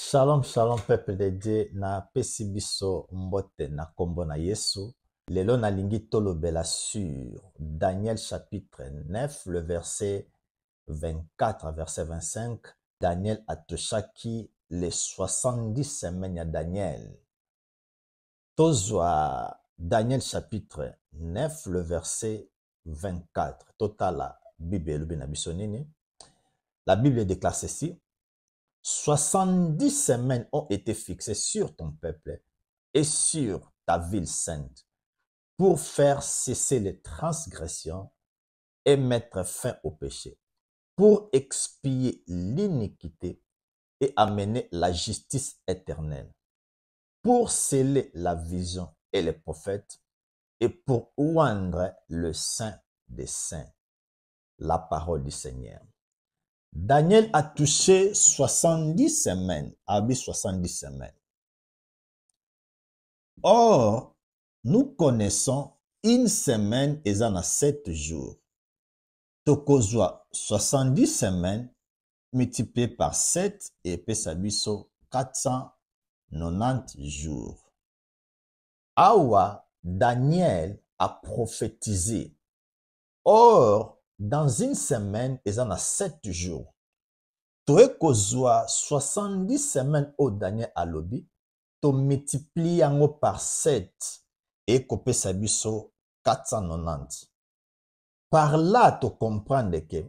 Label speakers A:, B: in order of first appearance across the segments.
A: Shalom, shalom, peuple de Dieu, na pesi biso mbote na kombo na Yesu. Lelo na lingi tolobela sur Daniel chapitre 9, le verset 24 à verset 25. Daniel atoshaki les 70 semaines ya Daniel. Tozwa Daniel chapitre 9, le verset 24. Totala Bible elobi na biso nini. La Bible déclare ceci. 70 semaines ont été fixées sur ton peuple et sur ta ville sainte pour faire cesser les transgressions et mettre fin au péché, pour expier l'iniquité et amener la justice éternelle, pour sceller la vision et les prophètes et pour oindre le Saint des saints. La parole du Seigneur. Daniel a touché 70 semaines, abi 70 semaines. Or, nous connaissons une semaine et en a 7 jours. Tokozwa 70 semaines multiplié par 7 et pesabiso 490 jours. Awa, Daniel a prophétisé. Or, dans une semaine et en a 7 jours. Toi kozwa 70 semaines au Daniel alobi, to multiplie yango par 7 et kopesa biso 490. Par là, tu comprends que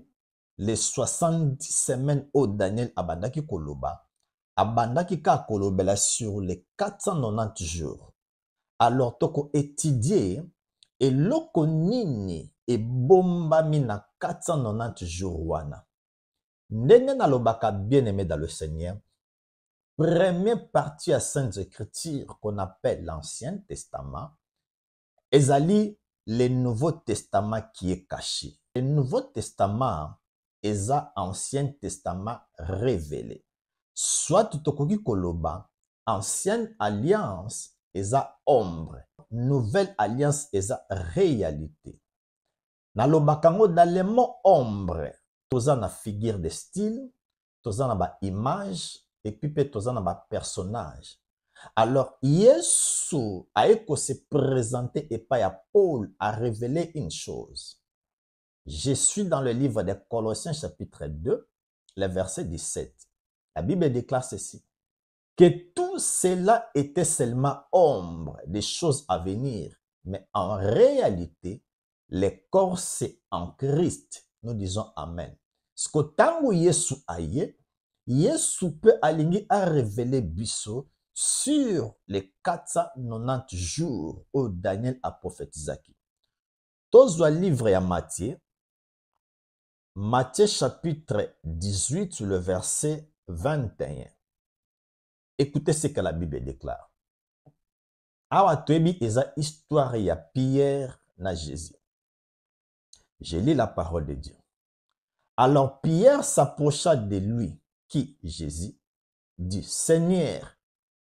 A: les 70 semaines au Daniel abandaki koloba, abandaki ka kolobela sur les 490 jours. Alors, toko étudier et loko nini et bombami na 490 jours wana. Ndenge nalobaka bien-aimé dans le Seigneur, première partie à Sainte Écriture qu'on appelle l'Ancien Testament, ezali le Nouveau Testament qui est caché. Le Nouveau Testament est Ancien Testament révélé. Soit tutokoki koloba, Ancienne Alliance est ombre, Nouvelle Alliance est réalité. Nalobakango dans le mot ombre, toza na figure de style, toza na ba image, et puis toza na ba personnage. Alors, Yesu a se présenter et pas à Paul a révélé une chose. Je suis dans le livre de Colossiens chapitre 2, le verset 17. La Bible déclare ceci. Que tout cela était seulement ombre des choses à venir, mais en réalité, le corps c'est en Christ. Nous disons Amen. Ce que tango Yesu aye, Yesu peut aligner à révéler biso sur les 490 jours où Daniel a prophétisé. Tozwa livre à Matthieu, Matthieu chapitre 18, le verset 21. Écoutez ce que la Bible déclare. Awa toyebi eza histoire ya Pierre na Jésus. Je lis la parole de Dieu. Alors Pierre s'approcha de lui, qui, Jésus, dit, Seigneur,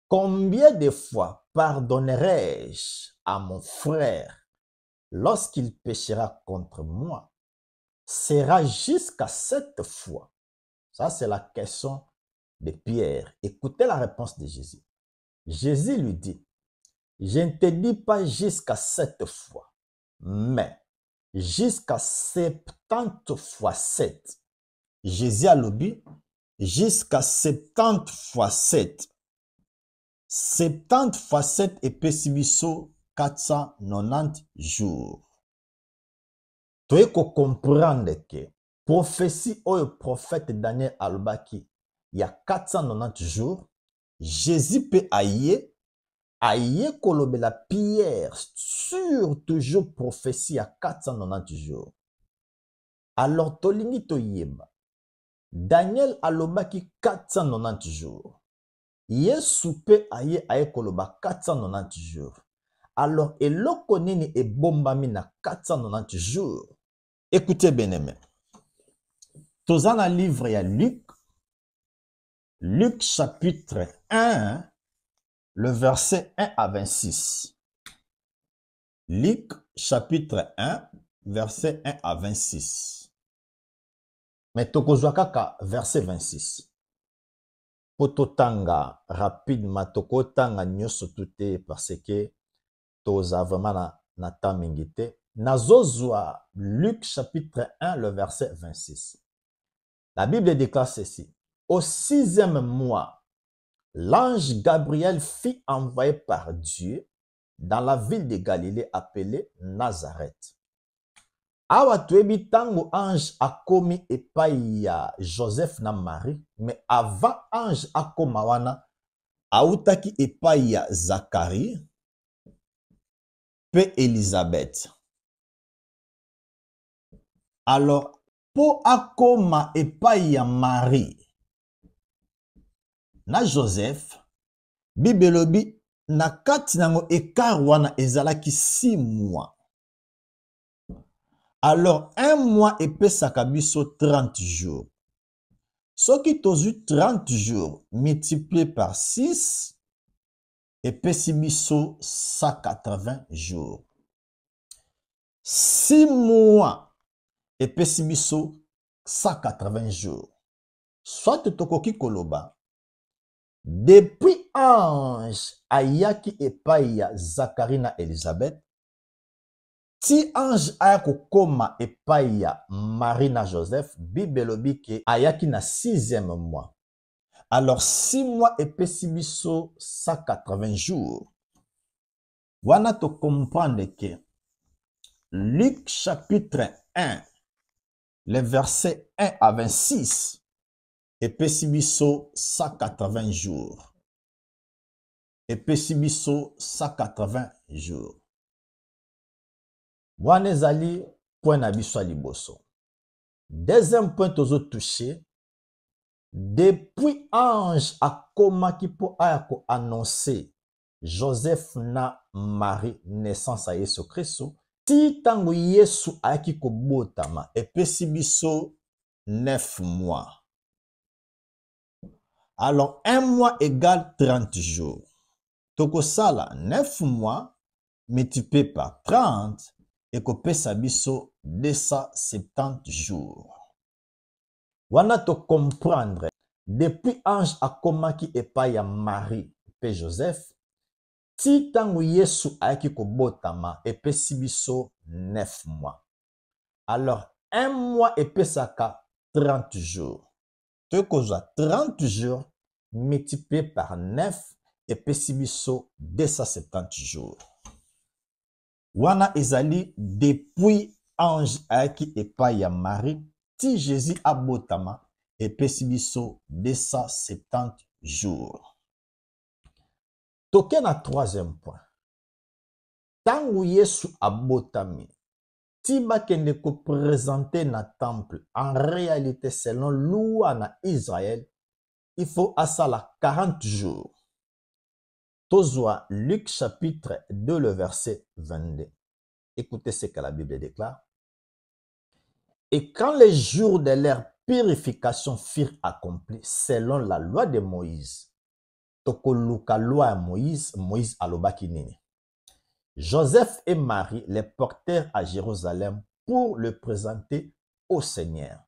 A: combien de fois pardonnerai-je à mon frère lorsqu'il péchera contre moi? Sera jusqu'à 7 fois. Ça, c'est la question de Pierre. Écoutez la réponse de Jésus. Jésus lui dit, je ne te dis pas jusqu'à 7 fois, mais jusqu'à 70 fois 7. Jésus a dit, jusqu'à 70 fois 7. 70 fois 7 et pesibiso 490 jours. Tu es comprendre que prophétie au prophète Daniel alobaki il y a 490 jours, Jésus peut aïe kolobela Pierre sur toujours prophétie à 490 jours. Alors tolingi toyeba Daniel alobaki 490 jours. Yesu pe aye koloba 490 jours. Alors, eloko nini e bombami na 490 jours. Écoutez bien aimé. Toza na livre ya Luc. Luc chapitre 1, le verset 1 à 26. Luc chapitre 1, verset 1 à 26. Mais tokozwa kaka verset 26. Pototanga rapidement tokotanga nyoso tout parce que toza vraiment na temps mingi te. Nazozwa Luc chapitre 1 le verset 26. La Bible déclare ceci. Au 6e mois, l'ange Gabriel fut envoyé par Dieu dans la ville de Galilée appelée Nazareth. Awa toyebi tango ange akomi epai ya Joseph na Marie, mais avant ange akoma wana autaki epai ya Zacharie pe Elisabeth. Alors, po akoma epai ya Marie na Joseph, Bibelobi na kati nango ekar wana ezalaki 6 mois. Alors, 1 mois epesaka biso 30 jours. Soki tozu 30 jours multiplié par 6 epesi biso 180 jours. 6 mois epesi biso 180 jours. Soit tokoki koloba depuis ange ayaki epai ya Zacharie na Elisabeth, ti ange ayako koma epai ya Marie na Joseph, Bible lobi ke ayaki na 6e mois. Alors 6 mois epesi biso 180 jours. Wana to comprendre que Luc chapitre 1, le verset 1 à 26, epesi biso 180 jours. Epesi biso 180 jours. Wana ezali point na biso ya liboso. Deuxième point tozo touché, depuis ange akomaki po aya ko annoncer Joseph na Marie naissance à Yesu Christo, ti tango Yesu ayaki kobotama epesi biso 9 mois. Alors 1 mois égale 30 jours. Tokosala 9 mois multiplié par 30 et kopesa biso 270 jours. Wana to comprendre depuis ange akomaki epai ya Marie pe Joseph, ti tango Yesu ayaki kobotama epesi biso 9 mois. Alors 1 mois epesaka 30 jours. Tokozwa 30 jours multiplié par 9 epesi biso 270 jours. Wana ezali depuis ange ayaki epai ya Marie ti Jésus abotama epesi biso 270 jours. Toke na 3e point. Tango Yesu abotami ti bakende ko présenter na temple, en réalité selon loi na Israël, il faut asala 40 jours. Tozwa Luc chapitre 2 le verset 22. Écoutez ce que la Bible déclare. Et quand les jours de leur purification furent accomplis selon la loi de Moïse, tokoluka loi ya Moïse alobaki nini? Joseph et Marie les portèrent à Jérusalem pour le présenter au Seigneur.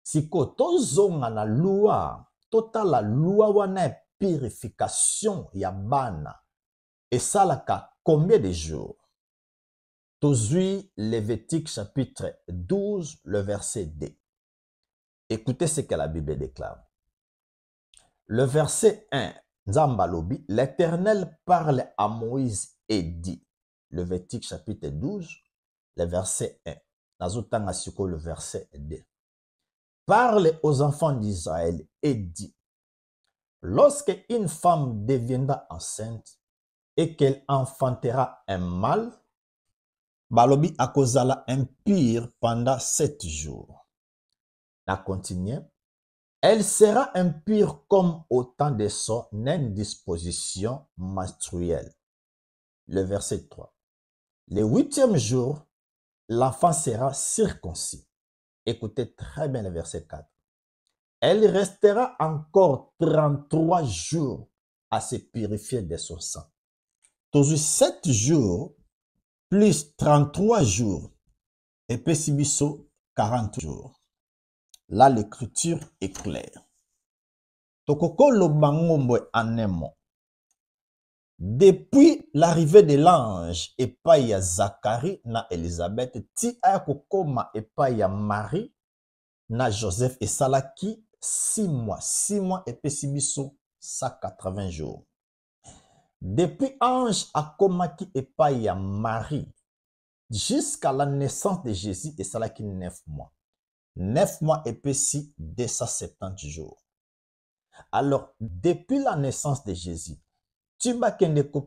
A: Siko tozonga na loi, la loi wana purification ya bana et salaka combien de jours? Tozui Lévitique chapitre 12 le verset 2. Écoutez ce que la Bible déclare. Le verset 1, Nzambalobi, l'Éternel parle à Moïse et dit, Lévitique chapitre 12, le verset 1. Nazotanga siko le verset 2. Parle aux enfants d'Israël et dit, lorsque une femme deviendra enceinte et qu'elle enfantera un mâle, balobi akozala impure pendant 7 jours. La continue. Elle sera impure comme au temps de son indisposition menstruelle. Le verset 3. Le 8e jour, l'enfant sera circoncis. Écoutez très bien le verset 4. Elle restera encore 33 jours à se purifier de son sang. Tous 7 jours plus 33 jours et pesibiso 40 jours. Là, l'écriture est claire. Tokoko lobangombo en un mot. Depuis l'arrivée de l'ange epai ya Zacharie na Elisabeth, ti aya kokoma epai ya Marie na Joseph esalaki 6 mois. 6 mois epesi biso 180 jours. Depuis ange akomaki epai ya Marie jusqu'à la naissance de Jésus esalaki 9 mois. 9 mois epesi 270 jours. Alors, depuis la naissance de Jésus, tu vas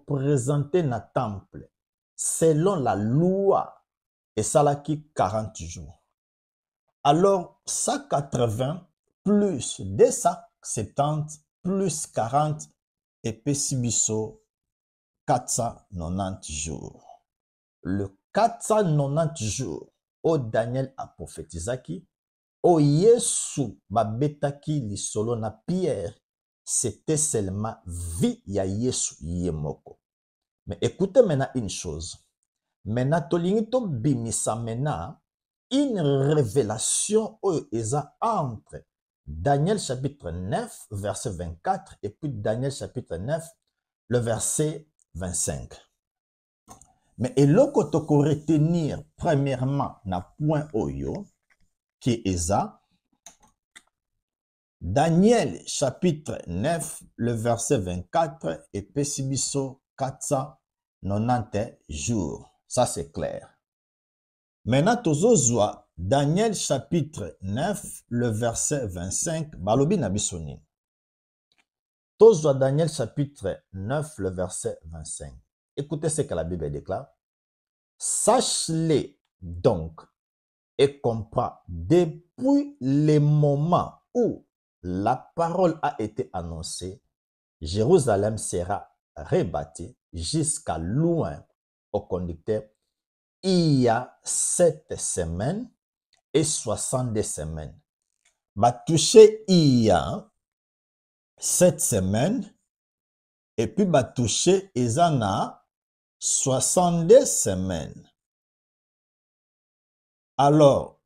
A: présenter na temple selon la loi et salaki 40 jours. Alors 180 plus 270 plus 40 et pesibiso 490 jours. Le 490 jours où Daniel a prophétisé, où Yesu babetaki lisolo na Pierre, c'était seulement vie ya Yesu yemoko. Mais écoutez maintenant une chose. Maintenant, tolingi bimisa maintenant une révélation entre Daniel chapitre 9, verset 24 et puis Daniel chapitre 9, le verset 25. Mais eloko toko retenir premièrement na point oyo qui est ça. Daniel chapitre 9, le verset 24 et pesibiso 490 jours. Ça c'est clair. Maintenant, tozozwa Daniel chapitre 9, le verset 25. Balobi na bisoni. Tozwa Daniel chapitre 9, le verset 25. Écoutez ce que la Bible déclare. Sache-les donc et comprends depuis le moment où la parole a été annoncée, Jérusalem sera rebâtie jusqu'à loin au conducteur. Il y a 7 semaines et 62 semaines. Va toucher il y a 7 semaines et puis va toucher il y a 62 semaines. Alors,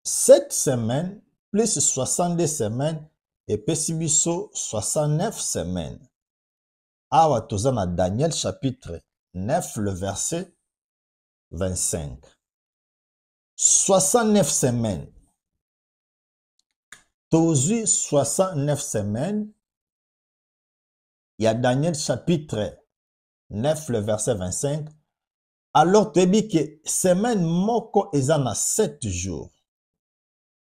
A: 7 semaines plus 62 semaines et pesibiso 69 semaines. Awa tozana Daniel chapitre 9, le verset 25. 69 semaines. Tozu 69 semaines. Il y a Daniel chapitre 9, le verset 25. Alors tu dis que semaine moko ezana 7 jours.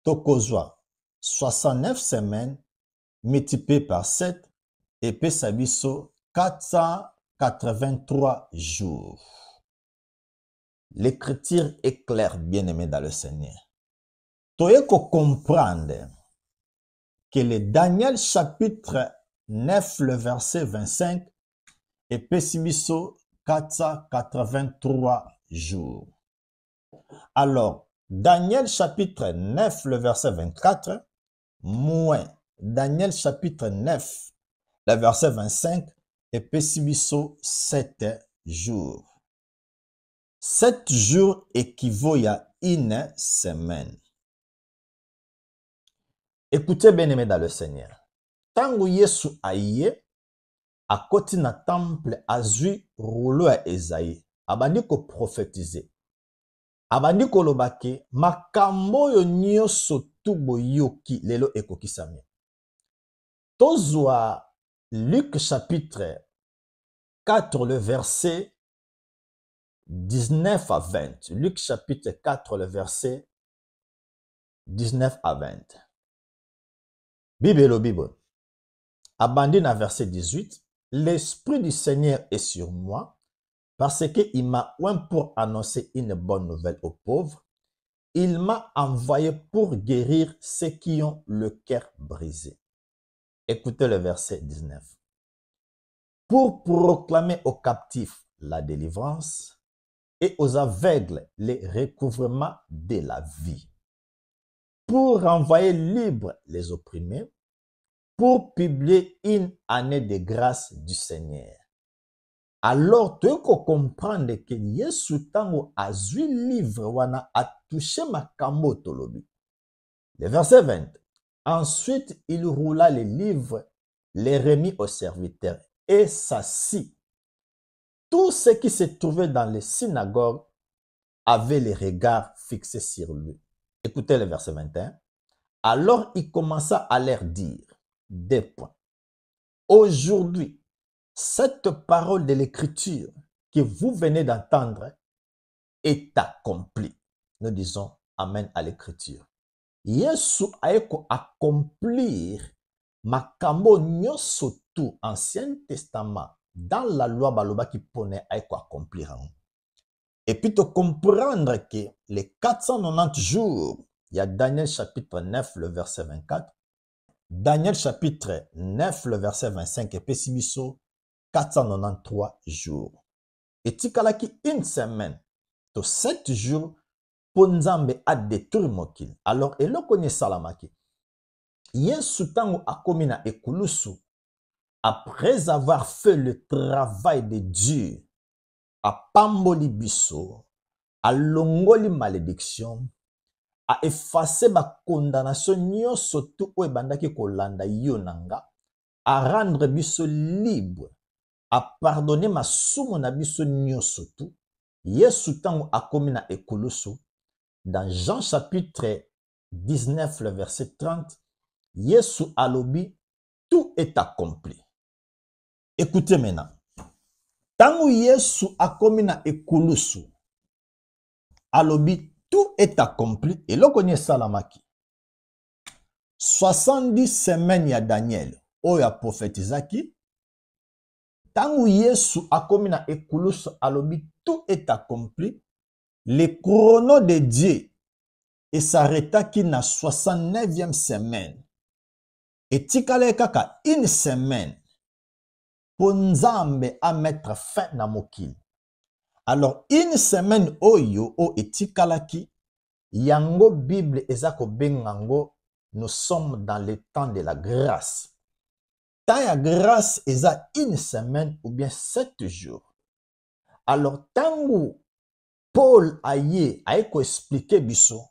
A: Tokozwa 69 semaines multiplié par 7 et pesabiso 483 jours. L'écriture est claire, bien-aimé dans le Seigneur. Tu dois comprendre que le Daniel chapitre 9, le verset 25 est pessibiso 483 jours. Alors, Daniel chapitre 9, le verset 24, moins Daniel chapitre 9, le verset 25 est pessibiso 7 jours. 7 jours équivaut à une semaine. Écoutez bien aimé dans le Seigneur. Tango Yesu aye, à côté na temple azui rouleau à Esaïe, abandi ko prophétiser. Abandi ko lobake, makambo yo nyoso tubo yoki lelo ekokisami. Tozwa Luc chapitre 4, le verset 19 à 20. Luc chapitre 4, le verset 19 à 20. Bible. Abandonne na verset 18. L'Esprit du Seigneur est sur moi parce qu'il m'a oint pour annoncer une bonne nouvelle aux pauvres. Il m'a envoyé pour guérir ceux qui ont le cœur brisé. Écoutez le verset 19. Pour proclamer aux captifs la délivrance et aux aveugles les recouvrements de la vie. Pour renvoyer libres les opprimés, pour publier une année de grâce du Seigneur. Alors, tu peux comprendre que Yesu tango azui livre wana a touché makambo tolobi. Le verset 20. Ensuite, il roula les livres les remit aux serviteurs et s'assit. Tous ceux qui se trouvaient dans les synagogues avaient les regards fixés sur lui. Écoutez le verset 21. Alors il commença à leur dire des points. Aujourd'hui, cette parole de l'Écriture que vous venez d'entendre est accomplie. Nous disons Amen à l'Écriture. Yesu aeko accomplir makambo nyonso tout Ancien Testament dans la loi baloba qui pone aeko accomplir. Et puis te comprendre que les 490 jours, il y a Daniel chapitre 9, le verset 24, Daniel chapitre 9, le verset 25, et Pessimiso, 493 jours. Et tikalaki une semaine, to 7 jours, pour Nzambe a détruit mokili. Alors, eloko nye salamaki. Yesu tango akomina ekulusu, après avoir fait le travail de Dieu, a pamboli biso, a longoli malédiction, a effacé ma condamnation nyonso tout oyo ebandaki kolanda yo nanga, a rendre biso libre, a pardonner masumu na biso nyonso tout. Yesu tango akomina ekulusu, dans Jean chapitre 19, le verset 30, Yesu alobi, tout est accompli. Écoutez maintenant. Tango Yesu akomina ekulusu, alobi, tout est accompli. Et l'on connaît salamaki. 70 semaines ya Daniel, oya prophétisaki. Tango Yesu akomina ekulusu, alobi, tout est accompli. Le chrono de Dieu et s'arrêta qui na 69e semaine. Et tikale kaka une semaine pour Nzambe à mettre fin na mokili. Alors une semaine oyo o etikalaki yango Bible ezako bengango nous sommes dans le temps de la grâce. Temps ya grâce eza une semaine ou bien 7 jours. Alors tango Paul aye ko expliquer biso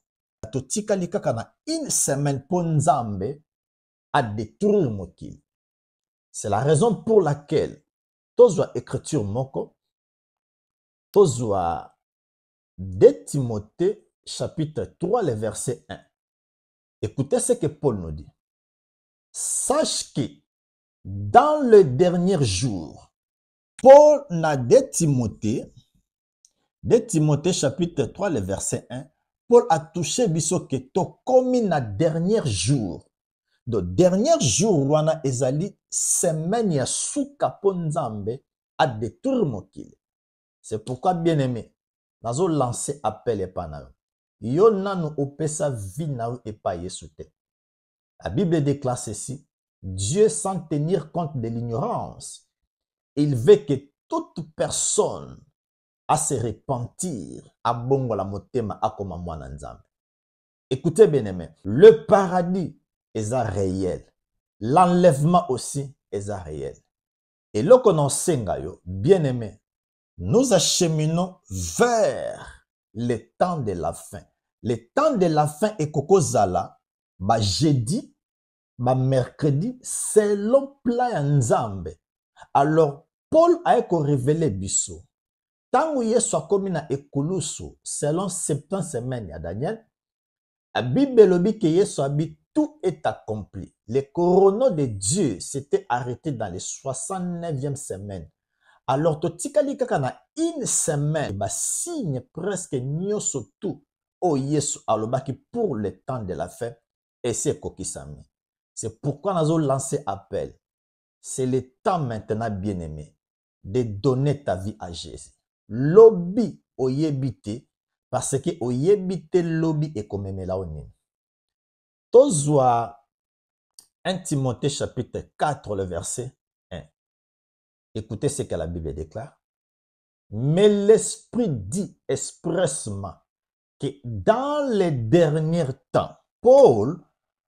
A: to tikali kaka na une semaine pour Nzambe à détruire mokili. C'est la raison pour laquelle tozwa écriture moko, tozwa 2 Timothée chapitre 3 le verset 1. Écoutez ce que Paul nous dit. Sache que dans le dernier jour, Paul n'a 2 Timothée chapitre 3 le verset 1, Paul a touché biso que to komi na dernier jour. Do dernier jour wana ezali semaine ya suka po Nzambe a détruire mokili. C'est pourquoi bien aimé, nazo lancer appel epa na yo. Yo nanu opesa vie na yo epa Yesu te. La Bible déclare ceci, Dieu sans tenir compte de l'ignorance, il veut que toute personne à se repentir, à bongo la motema akoma mwana Nzambe. Écoutez bien aimé, le paradis est réel. L'enlèvement aussi est réel. Et là qu'on enseigne, bien aimé, nous acheminons vers le temps de la fin. Le temps de la fin est kokozala, ba jeudi, ba mercredi, selon plan Nzambe. Alors, Paul a révélé biso. Tango Yesu akomi na ekulusu, selon 70 semaines ya Daniel, la Bible lobi que Yesu abi tout est accompli. Le chrono de Dieu s'était arrêté dans les 69e semaine. Alors, to tikali kaka na une semaine, ba signe presque nyonso tout o Yesu alobaki pour le temps de la fin et c'est kokisami. C'est pourquoi nous avons lancé appel. C'est le temps maintenant, bien-aimé, de donner ta vie à Jésus. Lobby oyebite parce que oyebite lobby et comme la oni. Tozwa 1 Timothée chapitre 4 le verset 1. Écoutez ce que la Bible déclare. Mais l'Esprit dit expressement que dans les derniers temps, Paul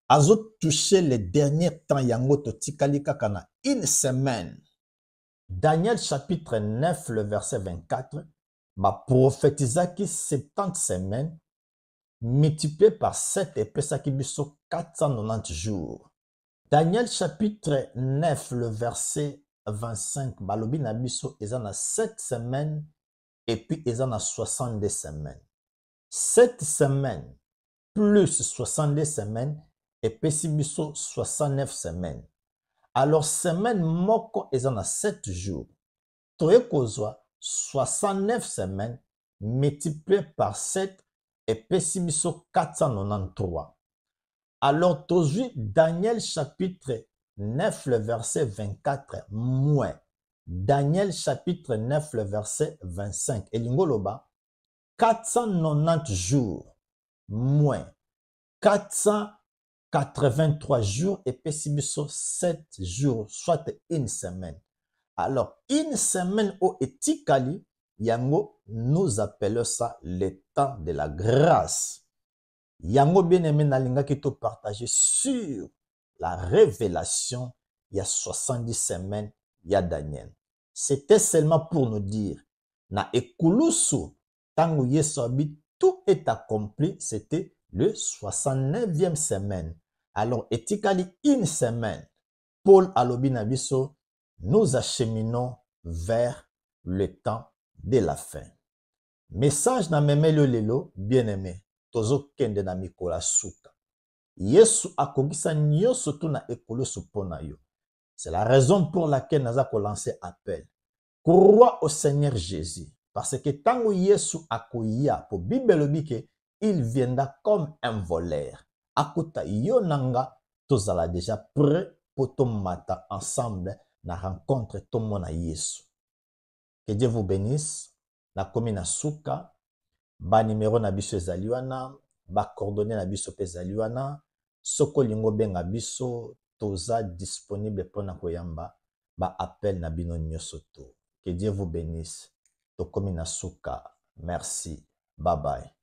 A: a touché les derniers temps yango to tikali kaka na une semaine. Daniel chapitre 9 le verset 24 ba prophétisaki 70 semaines multiplié par 7 et pesaki biso 490 jours. Daniel chapitre 9, le verset 25, balobi na biso eza na 7 semaines et puis eza na 62 semaines. 7 semaines plus 62 semaines epesi biso 69 semaines. Alors semaine moko eza na 7 jours. Toye kozwa 69 semaines multiplié par 7 epesi biso 493. Alors, tozwi Daniel chapitre 9, le verset 24, moins. Daniel chapitre 9, le verset 25. Et l'ingoloba, 490 jours, moins. 483 jours et pessibiso 7 jours, soit une semaine. Alors, une semaine au etikali, yango, nous appelons ça le temps de la grâce. Yango bien-aimé nalingaki to partager sur la révélation il y a 70 semaines il y a Daniel. C'était seulement pour nous dire na ekulusu tango Yesu abi tout est accompli, c'était le 69e semaine. Alors etikali une semaine. Paul alobi na biso, nous acheminons vers le temps de la fin. Message na memelo lelo bien-aimé. Tozo kende na mikola suka. Yesu akogisa nyonso tu na ekoloso pona yo. C'est la raison pour laquelle naza ko lancer appel. Crois au Seigneur Jésus. Parce que tango Yesu akoya po Bible lobi ke il viendra comme un voleur. Akota yo nanga tozala déjà prêt pour tomata ensemble na rencontre tomona Yesu. Que Dieu vous bénisse. Na komi na suka. Ba numéro na biso ezali wana, ba coordonnées na biso pe ezali wana. Soko lingo benga biso toza disponible pona koyamba ba appel na bino nyonso to. Que Dieu vous bénisse. Tokomi na suka. Merci. Bye bye.